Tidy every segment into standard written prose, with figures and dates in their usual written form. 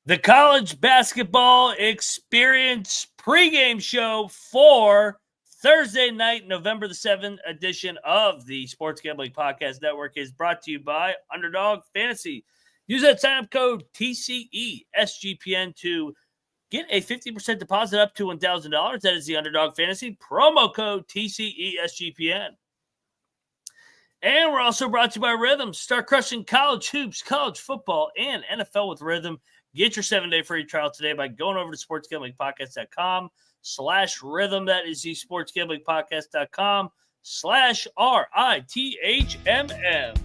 The college basketball experience pregame show for Thursday night, November the 7th edition of the Sports Gambling Podcast Network is brought to you by Underdog Fantasy. Use that sign-up code TCESGPN to get a 50% deposit up to $1,000. That is the Underdog Fantasy promo code TCESGPN. And we're also brought to you by Rhythm. Start crushing college hoops, college football, and NFL with Rhythm. Get your 7-day free trial today by going over to sportsgamblingpodcast.com/rhythm. That is the sportsgamblingpodcast.com/RITHMM.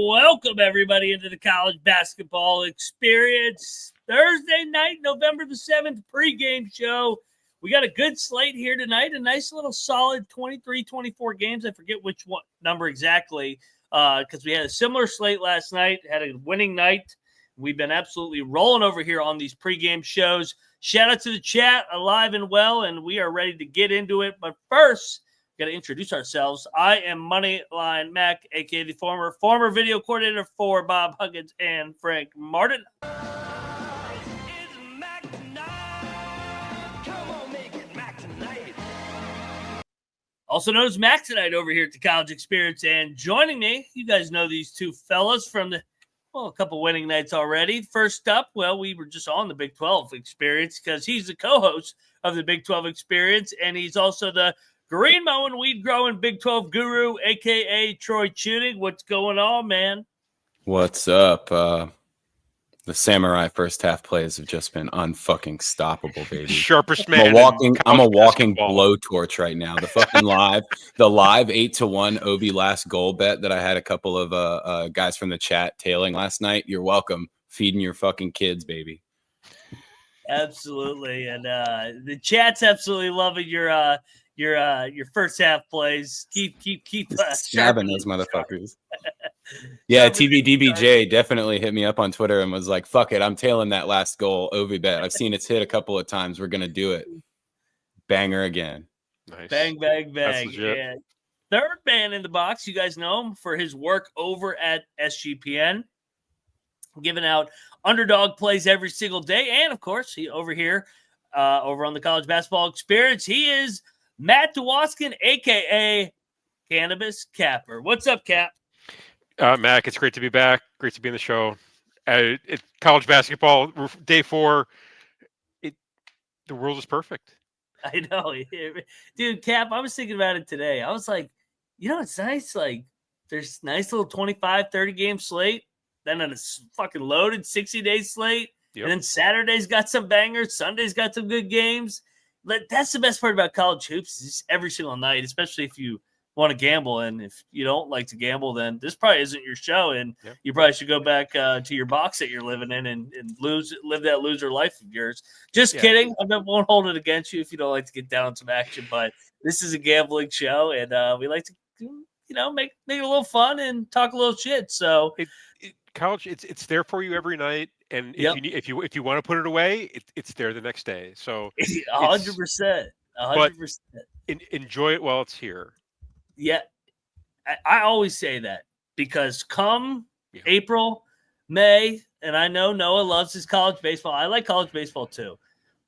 Welcome, everybody, into the college basketball experience. Thursday night, November the 7th, pregame show. We got a good slate here tonight, a nice little solid 23, 24 games. I forget which one number exactly, because we had a similar slate last night, had a winning night. We've been absolutely rolling over here on these pregame shows. Shout out to the chat, alive and well, and we are ready to get into it. But first, got to introduce ourselves. I am Moneyline Mac, aka the former video coordinator for Bob Huggins and Frank Martin. Also known as Mac tonight over here at the College Experience. And joining me, you guys know these two fellas from a couple winning nights already. First up, we were just on the Big 12 Experience because he's the co-host of the Big 12 Experience, and he's also the green mowing, weed growing Big 12 guru, a.k.a. Troy Chewning. What's going on, man? What's up? The Samurai first half plays have just been unfucking stoppable, baby. Sharpest man. I'm a walking blowtorch right now. The fucking live 8-1 Obi last goal bet that I had a couple of guys from the chat tailing last night. You're welcome. Feeding your fucking kids, baby. Absolutely. And the chat's absolutely loving your first half plays. Keep stabbing those motherfuckers. Yeah, TVDBJ definitely hit me up on Twitter and was like, fuck it, I'm tailing that last goal Ovi bet. I've seen it's hit a couple of times. We're gonna do it. Banger again. Nice. Bang, bang, bang. And third man in the box, you guys know him for his work over at SGPN, giving out underdog plays every single day. And of course, he over here over on the College Basketball Experience, he is Matt Dewaskin, a.k.a. Cannabis Capper. What's up, Cap? Mac, it's great to be back. Great to be in the show. College basketball, day 4, the world is perfect. I know. Dude, Cap, I was thinking about it today. I was like, it's nice. Like, there's nice little 25, 30-game slate. Then a fucking loaded 60-day slate. Yep. And then Saturday's got some bangers. Sunday's got some good games. That's the best part about college hoops is every single night, especially if you want to gamble. And if you don't like to gamble, then this probably isn't your show. And you probably should go back to your box that you're living in and live that loser life of yours. Just kidding. I won't hold it against you if you don't like to get down some action. But this is a gambling show, and we like to, make it a little fun and talk a little shit. So college, it's there for you every night. And if you want to put it away, it's there the next day. So 100%. Enjoy it while it's here. Yeah, I always say that because come April, May, and I know Noah loves his college baseball. I like college baseball too,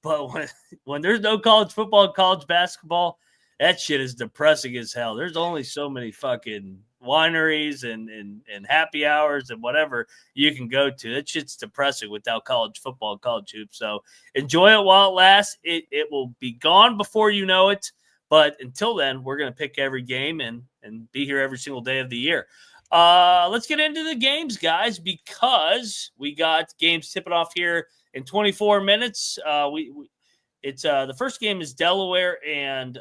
but when there's no college football and college basketball, that shit is depressing as hell. There's only so many fucking wineries and happy hours and whatever you can go to. That shit's depressing without college football and college hoops. So enjoy it while it lasts. It will be gone before you know it. But until then, we're going to pick every game and be here every single day of the year. Let's get into the games, guys, because we got games tipping off here in 24 minutes. The first game is Delaware and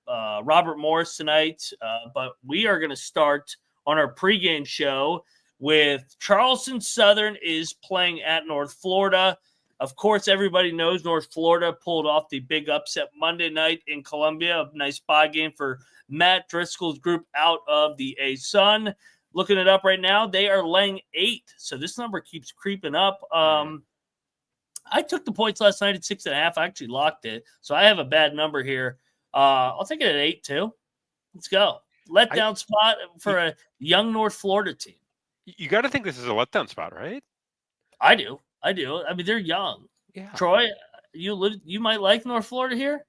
Robert Morris tonight, but we are going to start on our pregame show with Charleston Southern is playing at North Florida. Of course, everybody knows North Florida pulled off the big upset Monday night in Columbia. A nice spy game for Matt Driscoll's group out of the A-Sun. Looking it up right now, they are laying 8. So this number keeps creeping up. I took the points last night at 6.5. I actually locked it. So I have a bad number here. I'll take it at 8 too. Let's go. Letdown spot for a young North Florida team. You got to think this is a letdown spot, right? I do. I mean, they're young. Yeah. Troy, you might like North Florida here?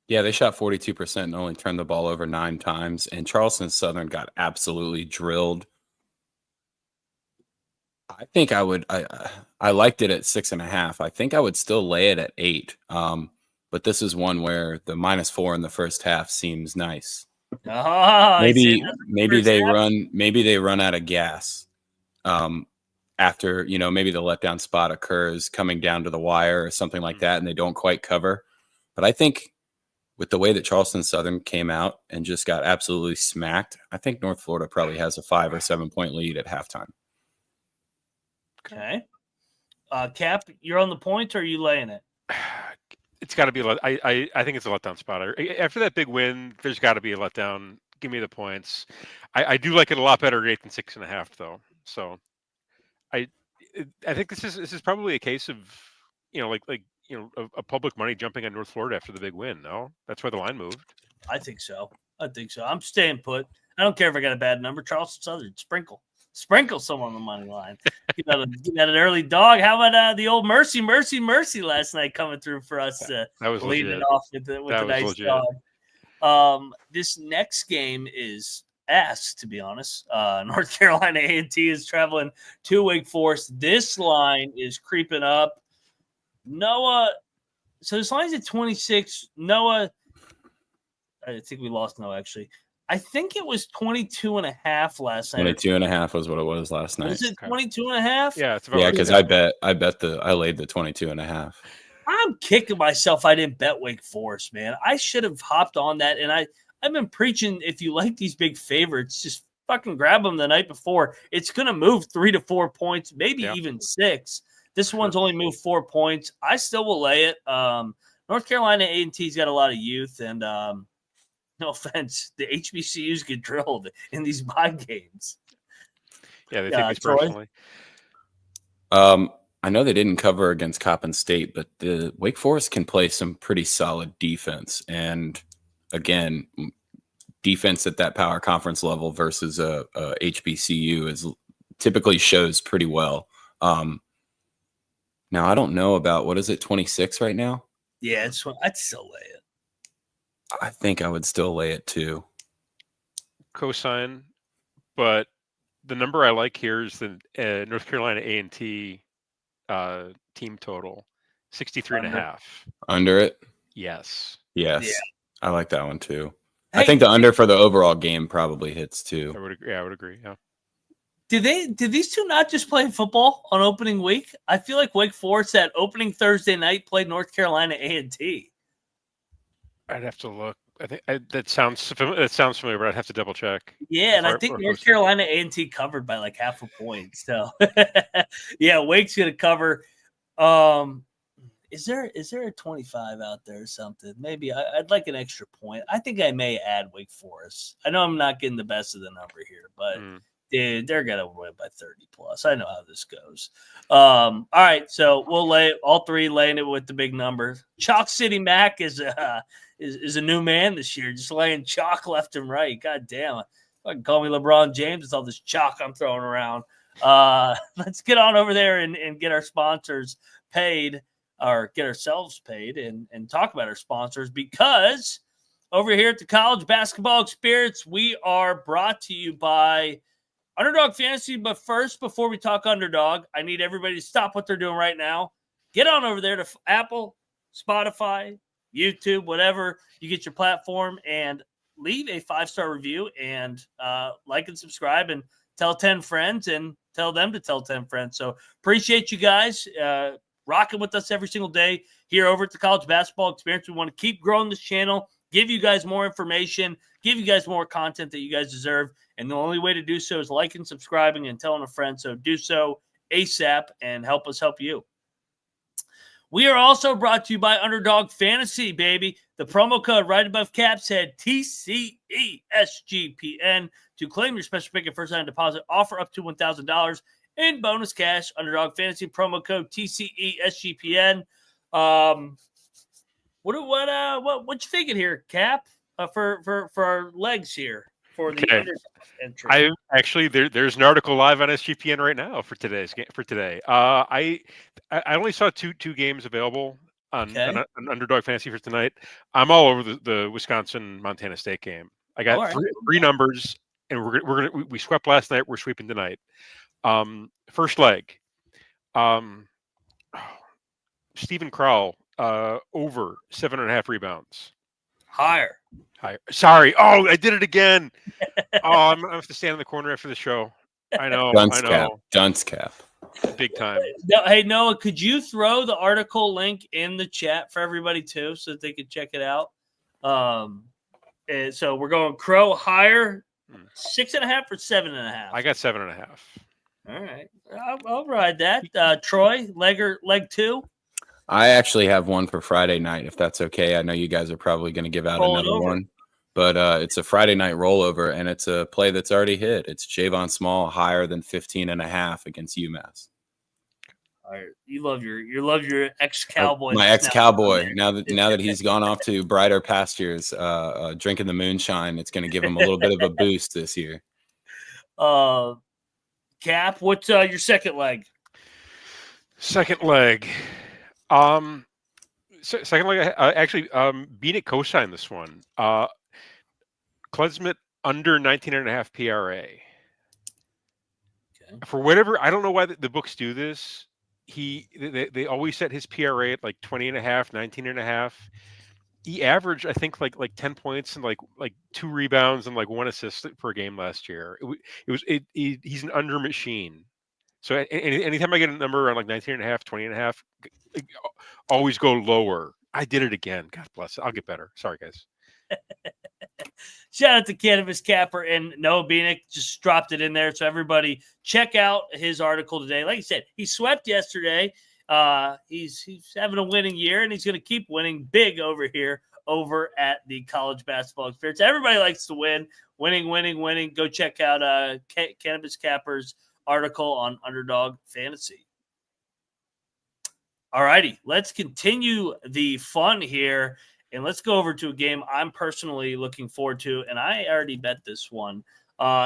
Yeah, they shot 42% and only turned the ball over 9 times. And Charleston Southern got absolutely drilled. I think I would. I liked it at 6.5. I think I would still lay it at 8. But this is one where the -4 in the first half seems nice. Maybe they run out of gas. After maybe the letdown spot occurs coming down to the wire or something like that, and they don't quite cover. But I think with the way that Charleston Southern came out and just got absolutely smacked, I think North Florida probably has a 5 or 7 point lead at halftime. Okay. Cap, you're on the point, or are you laying it? It's got to be. I think it's a letdown spot. After that big win, there's got to be a letdown. Give me the points. I do like it a lot better at 8 than 6.5, though. So I think this is probably a case of a public money jumping on North Florida after the big win. No, that's why the line moved. I think so. I'm staying put. I don't care if I got a bad number. Charleston Southern, sprinkle some on the money line. Get out an early dog. How about the old mercy last night coming through for us? That was leading legit. it off with the nice legit. dog. This next game is ass, to be honest. North Carolina A&T is traveling to Wake Forest. This line is creeping up. Noah, so this line's at 26. Noah, I think we lost Noah, actually. I think it was 22.5 last night. 22.5 was what it was last night. Was it 22.5? Yeah, it's about because I laid the 22.5. I'm kicking myself I didn't bet Wake Forest, man. I should have hopped on that, and I've been preaching, if you like these big favorites, just fucking grab them the night before. It's going to move 3 to 4 points, maybe even 6. This one's only moved 4 points. I still will lay it. North Carolina A&T's got a lot of youth, and no offense, the HBCUs get drilled in these bye games. Yeah, they take these personally. I know they didn't cover against Coppin State, but the Wake Forest can play some pretty solid defense. And again, defense at that power conference level versus a HBCU is typically shows pretty well. Now I don't know about, what is it, 26 right now? Yeah, I'd still lay it. I think I would still lay it too. Cosign, but the number I like here is the North Carolina A&T team total, 63.5. Under it? Yes. Yes. Yeah. I like that one too. Hey, I think the under for the overall game probably hits too. I would agree. Yeah. Did these two not just play football on opening week? I feel like Wake Forest that opening Thursday night played North Carolina A&T. I'd have to look. I think that sounds familiar, but I'd have to double check. Yeah, and I think North Carolina A&T covered by like half a point. So, yeah, Wake's going to cover. Is there a 25 out there or something? Maybe I'd like an extra point. I think I may add Wake Forest. I know I'm not getting the best of the number here, but dude, they're going to win by 30 plus. I know how this goes. All right, so we'll lay all three laying it with the big number. Chalk City Mac is a new man this year, just laying chalk left and right. God damn. Fucking call me LeBron James with all this chalk I'm throwing around. Let's get on over there and get our sponsors paid, or get ourselves paid, and talk about our sponsors, because over here at the College Basketball Experience, we are brought to you by Underdog Fantasy. But first, before we talk Underdog, I need everybody to stop what they're doing right now. Get on over there to Apple, Spotify, YouTube, whatever you get your platform, and leave a 5-star review and like and subscribe, and tell 10 friends and tell them to tell 10 friends. So appreciate you guys rocking with us every single day here over at the College Basketball Experience. We want to keep growing this channel, give you guys more information, give you guys more content that you guys deserve. And the only way to do so is liking, subscribing, and telling a friend. So do so ASAP and help us help you. We are also brought to you by Underdog Fantasy, baby. The promo code right above Cap's head, TCESGPN, to claim your special pick and first-time deposit offer up to $1,000 in bonus cash. Underdog Fantasy promo code TCESGPN. What you thinking here, Cap? For our legs here for the Underdog entry. There's an article live on SGPN right now for today. I only saw two games available on Underdog Fantasy for tonight. I'm all over the Wisconsin Montana State game. I got three numbers, and we swept last night. We're sweeping tonight. First leg, Stephen Crowell over 7.5 rebounds. Higher. Sorry. Oh, I did it again. I'm gonna have to stand in the corner after the show. I know. Dunce cap. Big time. No, hey, Noah, could you throw the article link in the chat for everybody too, so that they could check it out? And so we're going Crow higher, 6.5 or 7.5. I got 7.5. All right, I'll ride that. Troy, leg 2. I actually have one for Friday night, if that's okay. I know you guys are probably going to give out another one, but it's a Friday night rollover, and it's a play that's already hit. It's Javon Small higher than 15.5 against UMass. All right. You love your ex-Cowboy. My ex-Cowboy. Now that he's gone off to brighter pastures, drinking the moonshine, it's going to give him a little bit of a boost this year. Cap, what's your second leg? Second leg. Second leg, beat it co-sign this one. Klesmit under 19.5 PRA. Okay. For whatever, I don't know why the books do this. They always set his PRA at like 20.5, 19.5. He averaged, I think, like 10 points and like 2 rebounds and like 1 assist per game last year. He's an under machine. So anytime I get a number around like 19.5, 20.5, always go lower. I did it again. God bless it. I'll get better. Sorry, guys. Shout out to Cannabis Capper and Noah Beanick. Just dropped it in there. So everybody check out his article today. Like I said, he swept yesterday. He's having a winning year, and he's going to keep winning big over here over at the College Basketball Experience. Everybody likes to win. Winning. Go check out Cannabis Capper's article on Underdog Fantasy. All righty, let's continue the fun here, and let's go over to a game I'm personally looking forward to, and I already bet this one.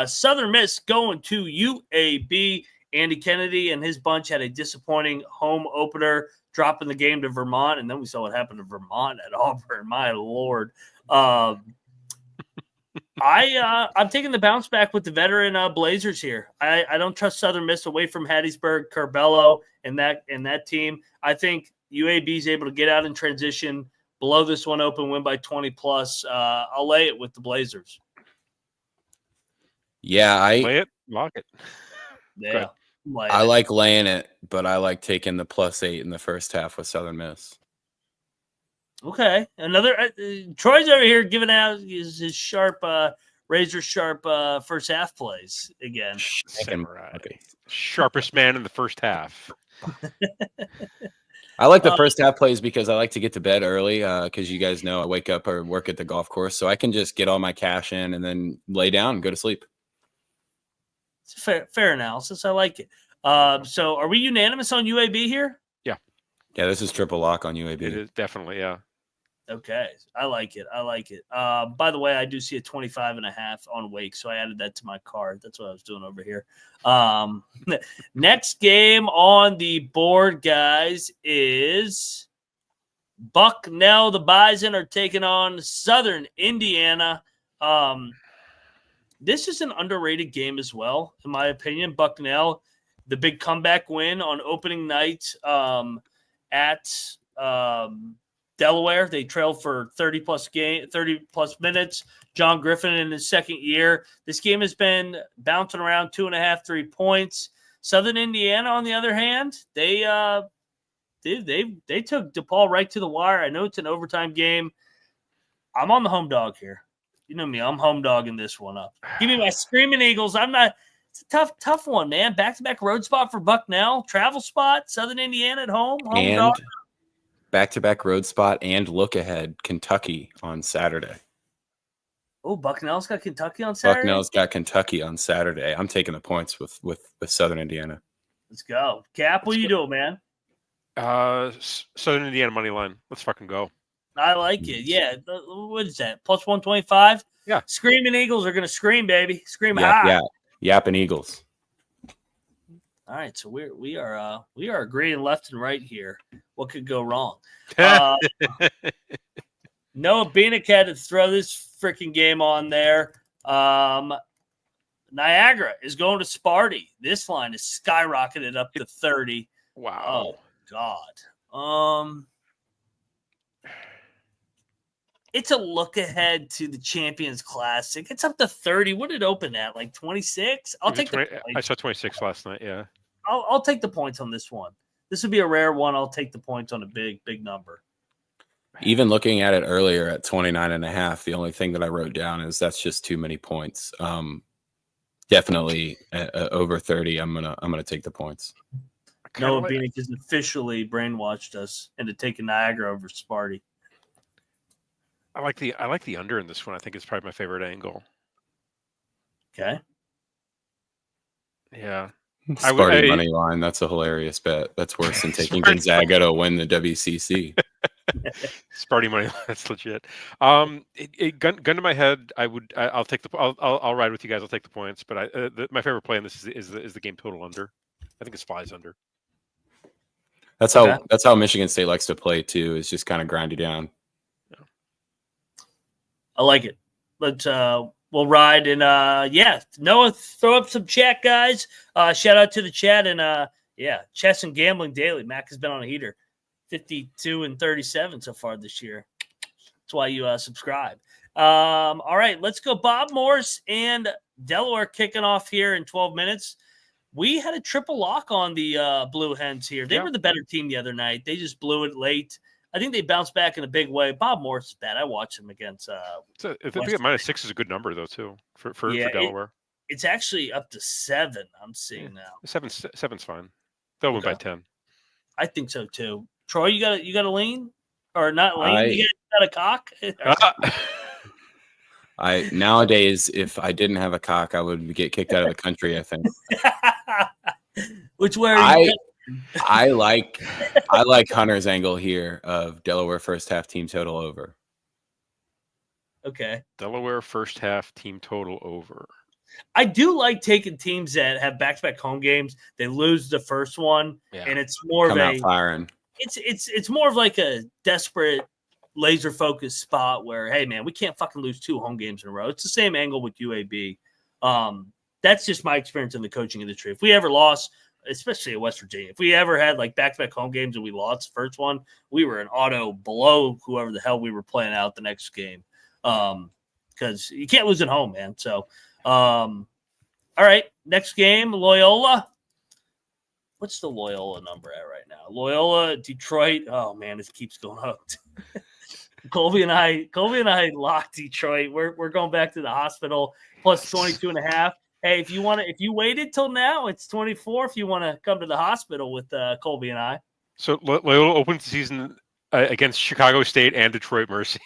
Southern Miss going to UAB. Andy Kennedy and his bunch had a disappointing home opener, dropping the game to Vermont, and then we saw what happened to Vermont at Auburn. My Lord. I'm taking the bounce back with the veteran Blazers here. I don't trust Southern Miss away from Hattiesburg, Curbelo, and that team. I think UAB is able to get out in transition, blow this one open, win by 20 plus. I'll lay it with the Blazers. Yeah, lay it, lock it. Yeah, I like laying it, but I like taking the +8 in the first half with Southern Miss. Okay, another Troy's over here giving out his sharp, razor sharp first half plays again. Okay. Sharpest man in the first half. I like the first half plays because I like to get to bed early because you guys know I wake up or work at the golf course, so I can just get all my cash in and then lay down and go to sleep. It's fair analysis. I like it. So are we unanimous on UAB here? Yeah. Yeah, this is triple lock on UAB. It is definitely, yeah. Okay. I like it. By the way, I do see a 25.5 on Wake, so I added that to my card. That's what I was doing over here. Next game on the board, guys, is Bucknell. The Bison are taking on Southern Indiana. This is an underrated game as well, in my opinion. Bucknell, the big comeback win on opening night at Delaware. They trailed for 30 plus minutes. John Griffin in his second year. This game has been bouncing around 2.5, 3 points. Southern Indiana, on the other hand, they took DePaul right to the wire. I know it's an overtime game. I'm on the home dog here. You know me. I'm home dogging this one up. Give me my Screaming Eagles. I'm not – it's a tough one, man. Back-to-back road spot for Bucknell. Travel spot, Southern Indiana at home. Home dog. Back-to-back road spot and look ahead, Kentucky on Saturday. Oh, Bucknell's got Kentucky on Saturday? Bucknell's got Kentucky on Saturday. I'm taking the points with Southern Indiana. Let's go. Cap, what are you doing, man? Southern Indiana money line. Let's fucking go. I like it. Yeah. What is that? Plus 125? Yeah. Screaming Eagles are going to scream, baby. Scream high. Yeah. Yapping Eagles. All right. So we are agreeing left and right here. What could go wrong? Noah Beanick had to throw this freaking game on there. Niagara is going to Sparty. This line is skyrocketed up to 30. Wow. Oh, God. It's a look ahead to the Champions Classic. It's up to 30. What did it open at? Like 26? I'll take 20, I saw 26 last night, yeah. I'll take the points on this one. This would be a rare one. I'll take the points on a big number. Even looking at it earlier at 29.5, the only thing that I wrote down is that's just too many points. Definitely over 30. I'm gonna take the points. Noah Beanick has officially brainwashed us into taking Niagara over Sparty. I like the under in this one. I think it's probably my favorite angle. Okay. Yeah. Sparty money line. That's a hilarious bet. That's worse than taking Gonzaga to win the WCC. Sparty money. That's legit. Gun to my head. I'll take the. I'll ride with you guys. I'll take the points. But my favorite play in this is the game total under. I think it's flies under. That's how Michigan State likes to play too. Is just kind of grind you down. Yeah. I like it. We'll ride and Noah, throw up some chat, guys. Shout out to the chat and Chess and Gambling Daily. Mac has been on a heater. 52 and 37 so far this year. That's why you subscribe. All right, let's go. Bob Morse and Delaware kicking off here in 12 minutes. We had a triple lock on the Blue Hens here. They were the better team the other night. They just blew it late. I think they bounced back in a big way. Bob Morse is bad. I watched him against. I think -6 is a good number though too for Delaware. It's actually up to 7. I'm seeing now. 7's fine. They'll win by 10. I think so too. Troy, you got a lean or not lean? You got a cock? Nowadays, if I didn't have a cock, I would get kicked out of the country. I think. Which way are you? I like Hunter's angle here of Delaware first half team total over. Okay. Delaware first half team total over. I do like taking teams that have back-to-back home games. They lose the first one, and it's more Come out firing. It's more of like a desperate, laser-focused spot where, hey, man, we can't fucking lose 2 home games in a row. It's the same angle with UAB. That's just my experience in the coaching industry. If we ever lost, especially at West Virginia, if we ever had like back-to-back home games and we lost the first one, we were an auto below whoever the hell we were playing out the next game. Because you can't lose at home, man. So, all right, next game, Loyola. What's the Loyola number at right now? Loyola, Detroit. Oh man, this keeps going up. Colby and I locked Detroit. We're going back to the hospital plus 22.5. Hey, if you waited till now, it's 24. If you want to come to the hospital with Colby and I. So Loyola opens the season against Chicago State and Detroit Mercy.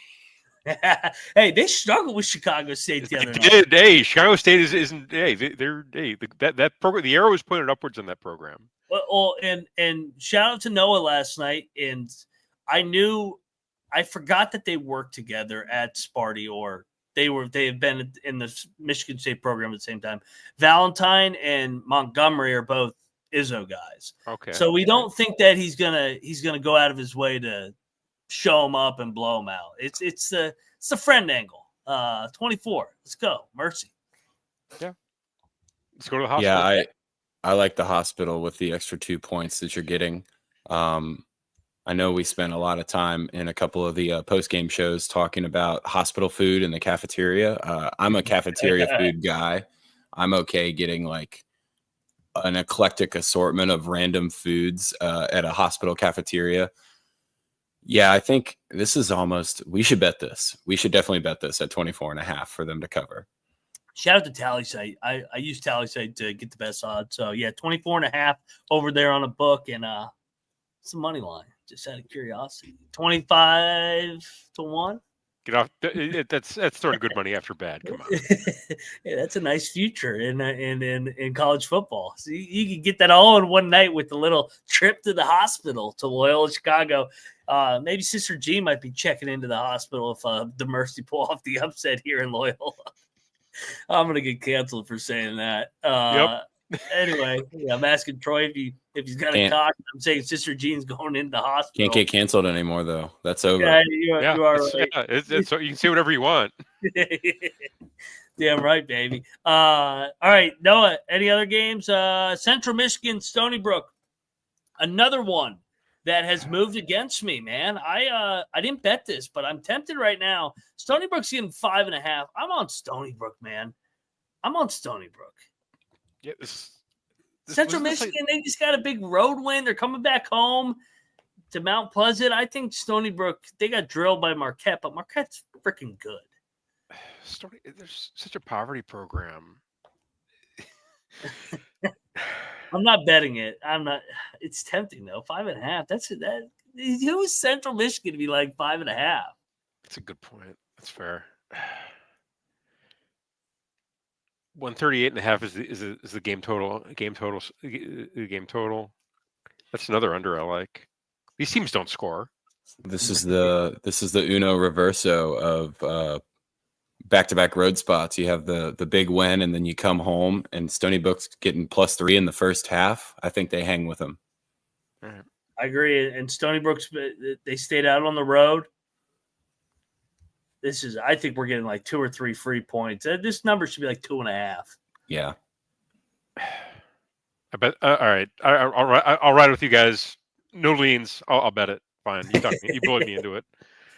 Hey, they struggled with Chicago State the other night. Hey, Chicago State isn't. Hey, that program. The arrow is pointed upwards in that program. Well, and shout out to Noah last night. And I forgot that they worked together at Sparty, or they have been in the Michigan State program at the same time. Valentine and Montgomery are both Izzo guys. Okay. So we don't think that he's gonna go out of his way to show him up and blow him out. It's the friend angle. 24. Let's go. Mercy. Yeah. Let's go to the hospital. Yeah, I like the hospital with the extra 2 points that you're getting. I know we spent a lot of time in a couple of the post-game shows talking about hospital food in the cafeteria. I'm a cafeteria food guy. I'm okay getting like an eclectic assortment of random foods at a hospital cafeteria. Yeah, I think this is almost. We should bet this. We should definitely bet this at 24.5 for them to cover. Shout out to Tally Site. I use Tally Site to get the best odds. So, yeah, 24.5 over there on a book and some money line. Just out of curiosity. 25-1. Get off. That's throwing good money after bad. Come on. Yeah, that's a nice future in college football. So you can get that all in one night with a little trip to the hospital to Loyola Chicago. Maybe Sister G might be checking into the hospital if the Mercy pull off the upset here in Loyola. I'm gonna get canceled for saying that. Anyway, yeah, I'm asking Troy if he's got a cock. I'm saying Sister Jean's going into the hospital. Can't get canceled anymore though. That's over. Yeah, you are right. It's, you can say whatever you want. Damn right, baby. All right, Noah. Any other games? Central Michigan, Stony Brook. Another one that has moved against me, man. I didn't bet this, but I'm tempted right now. Stony Brook's getting 5.5. I'm on Stony Brook, man. I'm on Stony Brook. Yeah, Central Michigan, they just got a big road win. They're coming back home to Mount Pleasant. I think Stony Brook, they got drilled by Marquette, but Marquette's freaking good. There's such a poverty program. I'm not betting it. I'm not. It's tempting though. 5.5. That's that. Who is Central Michigan to be like 5.5? That's a good point. That's fair. 138.5 is the game total. Game total. That's another under I like. These teams don't score. This is the Uno Reverso of back-to-back road spots. You have the big win, and then you come home, and Stony Brook's getting +3 in the first half. I think they hang with them. All right. I agree. And Stony Brook's, they stayed out on the road. I think we're getting like 2 or 3 free points. This number should be like 2.5. Yeah. I bet. All right. I'll ride with you guys. No leans. I'll bet it. Fine. You bullied me into it.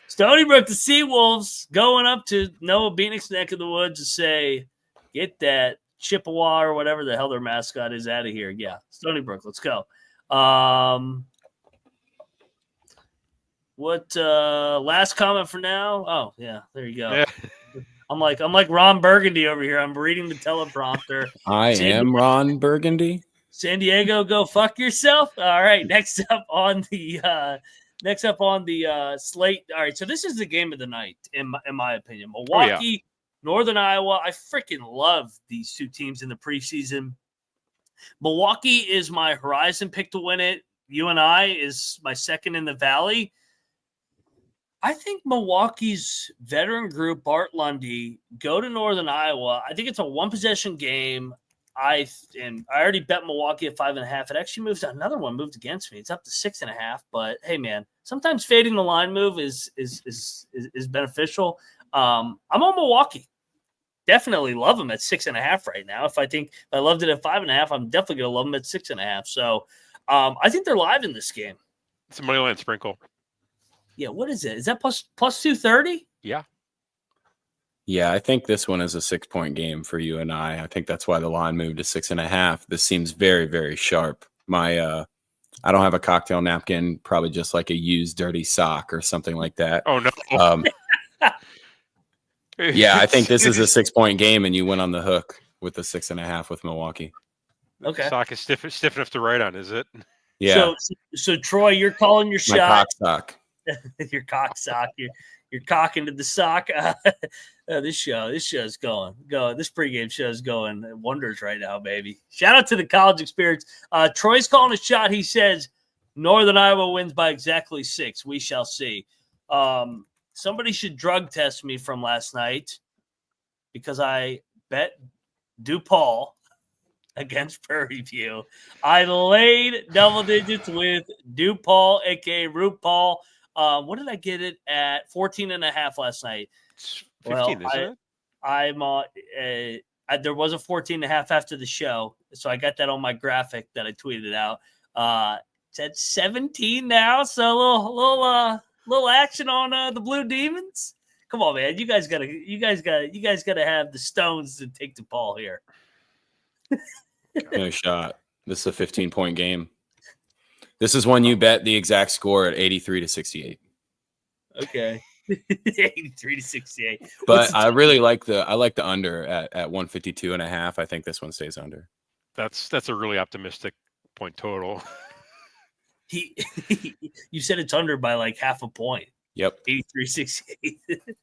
Stony Brook, the Seawolves, going up to Noah Beanick's neck of the woods to say, get that Chippewa or whatever the hell their mascot is out of here. Yeah, Stony Brook, let's go. What last comment for now? Oh, yeah, there you go. Yeah. I'm like Ron Burgundy over here. I'm reading the teleprompter. I am Ron Burgundy. San Diego, go fuck yourself. All right, next up on the slate. All right, so this is the game of the night, in my opinion. Milwaukee, Northern Iowa. I freaking love these two teams in the preseason. Milwaukee is my Horizon pick to win it. UNI is my second in the Valley. I think Milwaukee's veteran group, Bart Lundy, go to Northern Iowa. I think it's a one-possession game. I already bet Milwaukee at 5.5. It actually moved against me. It's up to 6.5. But hey, man, sometimes fading the line move is beneficial. I'm on Milwaukee. Definitely love them at 6.5 right now. If I loved it at 5.5, I'm definitely gonna love them at 6.5. So I think they're live in this game. It's a money line sprinkle. Yeah, what is it? Is that plus 230? Yeah. Yeah, I think this one is a 6-point game for you and I think that's why the line moved to 6.5. This seems very, very sharp. I don't have a cocktail napkin, probably just like a used dirty sock or something like that. Oh no. Yeah, I think this is a 6-point game, and you went on the hook with the 6.5 with Milwaukee. Okay. Sock is stiff enough to write on, is it? Yeah. So Troy, you're calling your shot. My cock sock. Your cock sock. You're cocking to the sock. This show's going. This pregame show's going wonders right now, baby. Shout out to the college experience. Troy's calling a shot. He says Northern Iowa wins by exactly 6. We shall see. Somebody should drug test me from last night because I bet DePaul against Prairie View. I laid double digits with DePaul, aka RuPaul. What did I get it at? 14.5 last night. 15, isn't it? I'm there was a 14.5 after the show, so I got that on my graphic that I tweeted out. It's at 17 now, so a little action on the Blue Demons. Come on, man! You guys gotta have the stones to take the ball here. No shot. This is a 15-point game. This is one you bet the exact score at 83-68. Okay. 83 to 68. But I really like the under at 152.5. I think this one stays under. That's a really optimistic point total. You said it's under by like half a point. Yep. 83-68.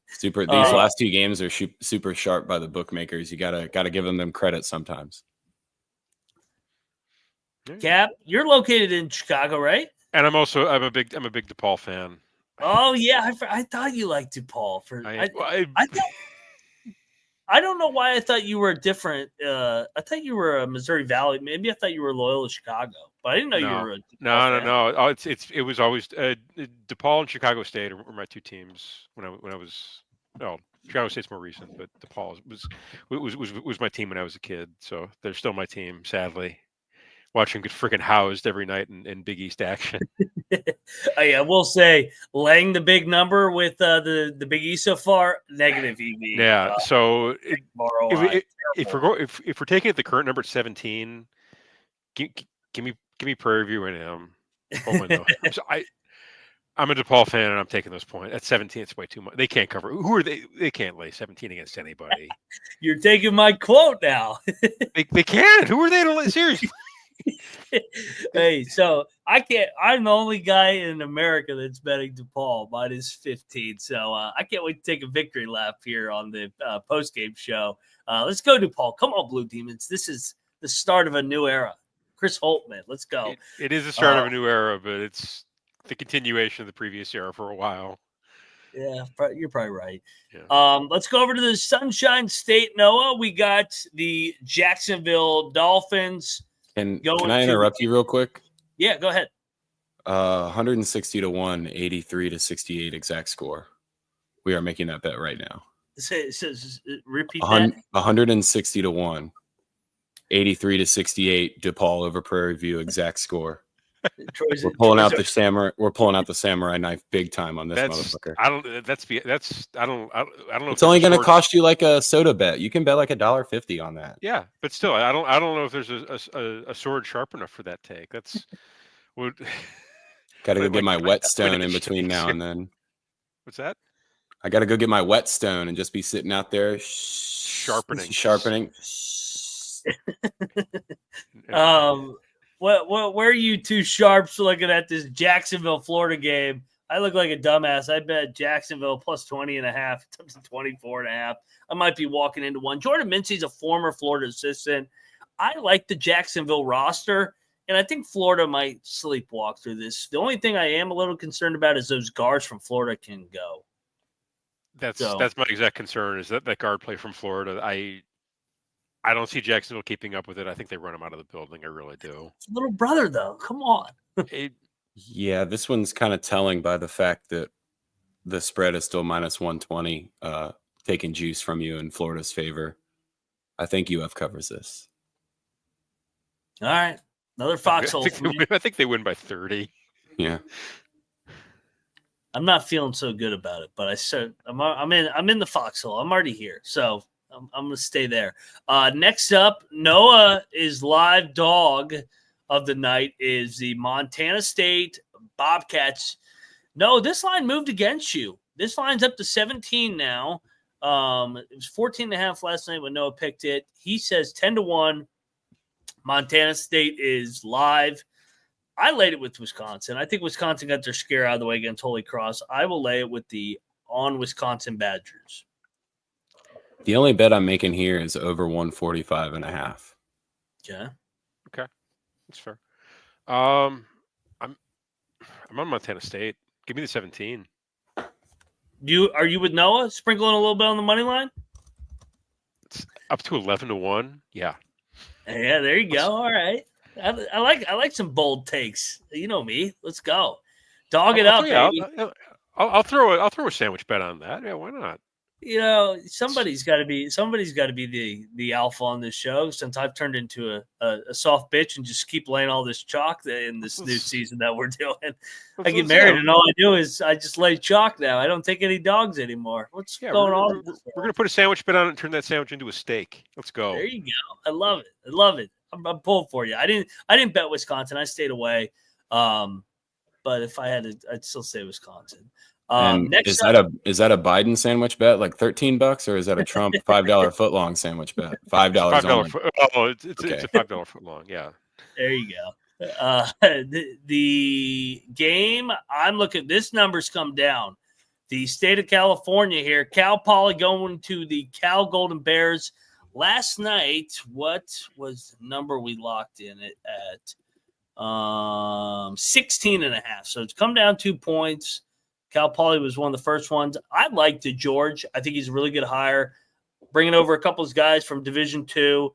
Super. These last two games are super sharp by the bookmakers. You gotta give them credit sometimes. Cap, you're located in Chicago, right? And I'm a big DePaul fan. Oh yeah, I thought you liked DePaul. I don't know why I thought you were different. I thought you were a Missouri Valley. Maybe I thought you were loyal to Chicago, but I didn't know you were a DePaul fan. No. Oh, it was always DePaul and Chicago State were my two teams when I was. Well, Chicago State's more recent, but DePaul was my team when I was a kid. So they're still my team, sadly. Watching get freaking housed every night in Big East action. I will say, laying the big number with the Big East so far, negative EV. Yeah. So if we're taking it the current number at 17, give me Prairie View A&M. Oh my god! I'm a DePaul fan and I'm taking those points at 17. It's way too much. They can't cover. Who are they? They can't lay 17 against anybody. You're taking my quote now. they can't. Who are they to lay? Seriously. Hey, so I can't. I'm the only guy in America that's betting DePaul minus 15. So I can't wait to take a victory lap here on the post-game show. Let's go, DePaul. Come on, Blue Demons. This is the start of a new era. Chris Holtman, let's go. It is the start of a new era, but it's the continuation of the previous era for a while. Yeah, you're probably right. Yeah. Let's go over to the Sunshine State, Noah. We got the Jacksonville Dolphins. Can I interrupt you real quick? Yeah, go ahead. 160 to 1, 83 to 68 exact score. We are making that bet right now. Repeat that. 160 to 1, 83 to 68. DePaul over Prairie View exact score. We're pulling out the samurai knife big time on this motherfucker. I don't know. It's only going to cost you like a soda bet. You can bet like $1.50 on that. Yeah, but still, I don't know if there's a sword sharp enough for that take. That's what. Got to go get my whetstone in between now and then. What's that? I got to go get my whetstone and just be sitting out there sharpening. Where are you two sharps looking at this Jacksonville, Florida game? I look like a dumbass. I bet Jacksonville plus 20.5. It's up to 24.5. I might be walking into one. Jordan Mincy's a former Florida assistant. I like the Jacksonville roster, and I think Florida might sleepwalk through this. The only thing I am a little concerned about is those guards from Florida can go. That's my exact concern is that guard play from Florida. I don't see Jacksonville keeping up with it. I think they run them out of the building. I really do. It's little brother, though. Come on. Yeah, this one's kind of telling by the fact that the spread is still minus 120, taking juice from you in Florida's favor. I think UF covers this. All right. Another foxhole. I think they win by 30. Yeah. I'm not feeling so good about it, but I'm in the foxhole. I'm already here. So I'm going to stay there. Next up, Noah is live dog of the night is the Montana State Bobcats. No, this line moved against you. This line's up to 17 now. It was 14.5 last night when Noah picked it. He says 10 to 1. Montana State is live. I laid it with Wisconsin. I think Wisconsin got their scare out of the way against Holy Cross. I will lay it with the on Wisconsin Badgers. The only bet I'm making here is over 145.5. Yeah. Okay. That's fair. I'm on Montana State. Give me the 17. Are you with Noah? Sprinkling a little bit on the money line? It's up to 11 to 1. Yeah. Yeah, there you go. All right. I like some bold takes. You know me. Let's go. Dog it up, baby. I'll throw a sandwich bet on that. Yeah, why not? You know, somebody's got to be the alpha on this show. Since I've turned into a soft bitch and just keep laying all this chalk in this new season that we're doing. I get married and all I do is I just lay chalk now. I don't take any dogs anymore. What's going on? We're gonna put a sandwich bet on it and turn that sandwich into a steak. Let's go. There you go. I love it. I'm pulling for you. I didn't bet Wisconsin. I stayed away. But if I had to, I'd still say Wisconsin. And Next is that a Biden sandwich bet, like $13, or is that a Trump $5 footlong sandwich bet? $5 only. It's a $5 footlong. Yeah. There you go. The game I'm looking. This number's come down. The state of California here. Cal Poly going to the Cal Golden Bears. Last night, what was the number we locked in it at? 16.5. So it's come down 2 points. Cal Poly was one of the first ones. I like DeGeorge. I think he's a really good hire. Bringing over a couple of guys from Division II.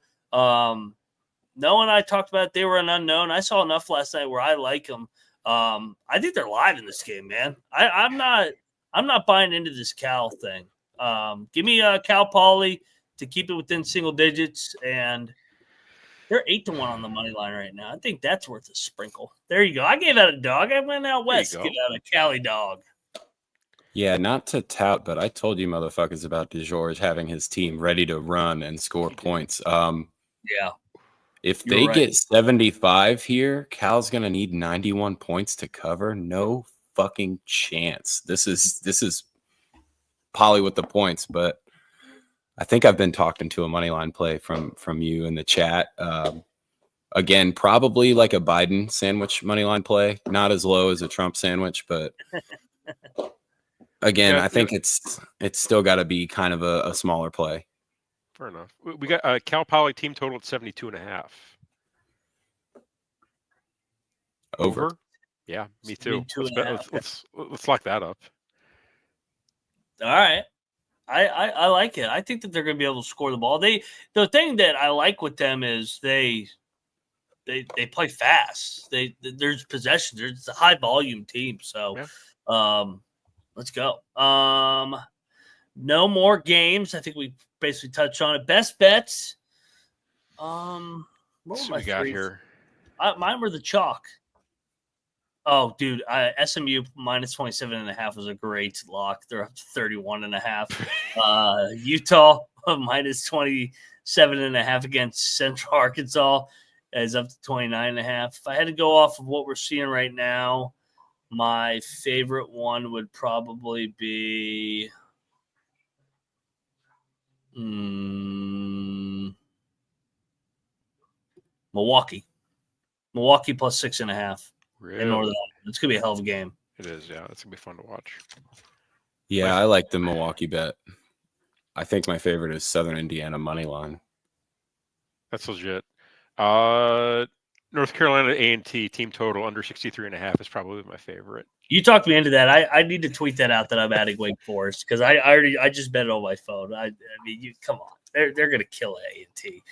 Noah and I talked about it. They were an unknown. I saw enough last night where I like them. I think they're live in this game, man. I'm not buying into this Cal thing. Give me Cal Poly to keep it within single digits, and they're 8-1 on the money line right now. I think that's worth a sprinkle. There you go. I gave out a dog. I went out west to give out a Cali dog. Yeah, not to tout, but I told you motherfuckers about DeGeorge having his team ready to run and score points. Yeah. If they get 75 here, Cal's going to need 91 points to cover. No fucking chance. This is Poly with the points, but I think I've been talked into a money line play from you in the chat. Again, probably like a Biden sandwich money line play, not as low as a Trump sandwich, but again, I think it's still got to be kind of a smaller play. Fair enough. We got a Cal Poly team total at 72.5. Over? Yeah, me too. Let's lock that up. All right. I like it. I think that they're going to be able to score the ball. The thing that I like with them is they play fast. There's possession. It's a high volume team. So, let's go. No more games. I think we basically touched on it. Best bets. What were we got here? Mine were the chalk. Oh, dude, SMU minus 27.5 was a great lock. They're up to 31.5. Utah minus 27.5 against Central Arkansas is up to 29.5. If I had to go off of what we're seeing right now, my favorite one would probably be Milwaukee. Milwaukee plus 6.5. Really? In Northern Ireland. It's going to be a hell of a game. It is, yeah. It's going to be fun to watch. Yeah, I like the Milwaukee bet. I think my favorite is Southern Indiana money line. That's legit. North Carolina A&T team total under 63.5 is probably my favorite. You talked me into that. I need to tweet that out that I'm adding Wake Forest because I just bet it on my phone. I mean, you come on, they're going to kill A&T.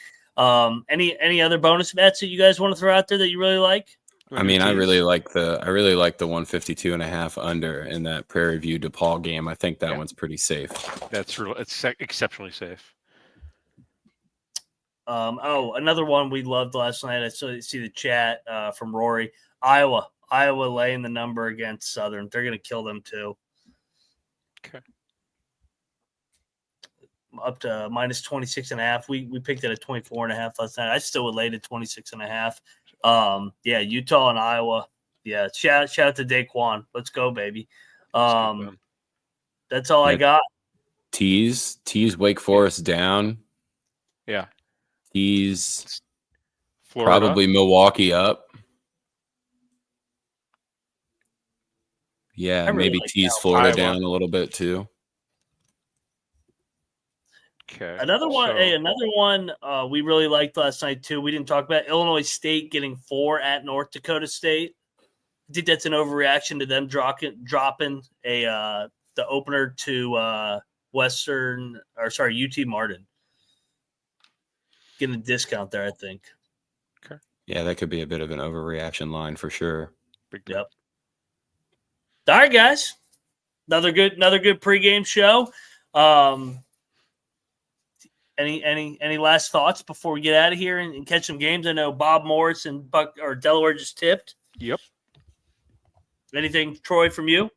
Any other bonus bets that you guys want to throw out there that you really like? I mean, I really like the 152.5 under in that Prairie View DePaul game. I think that one's pretty safe. It's exceptionally safe. Another one we loved last night. I see the chat from Rory. Iowa laying the number against Southern. They're going to kill them too. Okay. Up to minus 26.5. We picked it at 24.5 last night. I still would lay to 26.5. Utah and Iowa. Yeah, shout out to Daquan. Let's go, baby. That's all I got. Tease Wake Forest down. Yeah. Tease Florida. Probably Milwaukee up. Yeah, really maybe tease Florida Iowa down a little bit too. Okay. Another one we really liked last night too. We didn't talk about Illinois State getting 4 at North Dakota State. I think that's an overreaction to them dropping the opener to UT Martin. Getting a discount there, I think. Okay. Yeah, that could be a bit of an overreaction line for sure. Yep. All right, guys. Another good pregame show. Any last thoughts before we get out of here and catch some games? I know Bob Morris and Delaware just tipped. Yep. Anything, Troy, from you?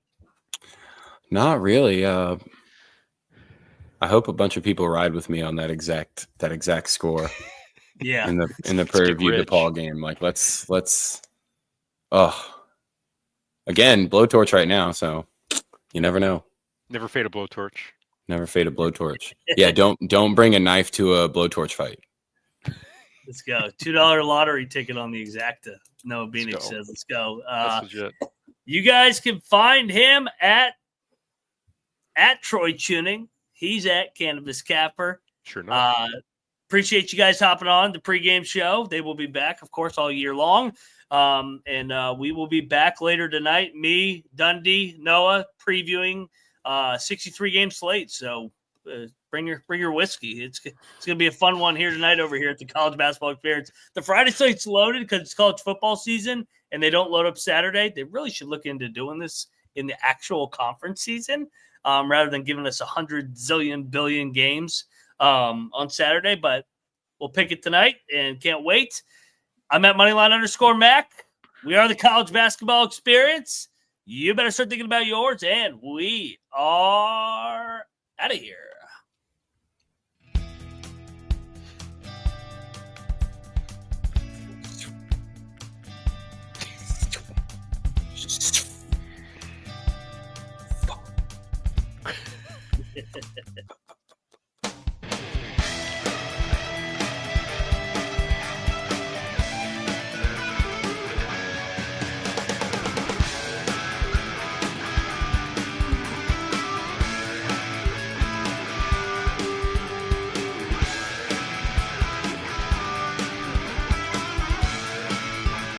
Not really. I hope a bunch of people ride with me on that exact score. Yeah. In the Prairie View DePaul game. Like let's again, blowtorch right now, so You never know. Never fade a blowtorch. Never fade a blowtorch. Yeah, don't bring a knife to a blowtorch fight. Let's go. $2 lottery ticket on the exacta. Noah Beanick says, let's go. That's legit. You guys can find him at Troy Chewning. He's at Cannabis Capper. Sure enough. Appreciate you guys hopping on the pregame show. They will be back, of course, all year long. And we will be back later tonight. Me, Dundee, Noah, previewing 63-game slate. So bring your whiskey. It's going to be a fun one here tonight over here at the College Basketball Experience. The Friday slate's loaded because it's college football season, and they don't load up Saturday. They really should look into doing this in the actual conference season rather than giving us 100 zillion billion games on Saturday. But we'll pick it tonight and can't wait. I'm at Moneyline_Mac. We are the College Basketball Experience. You better start thinking about yours, and we are out of here.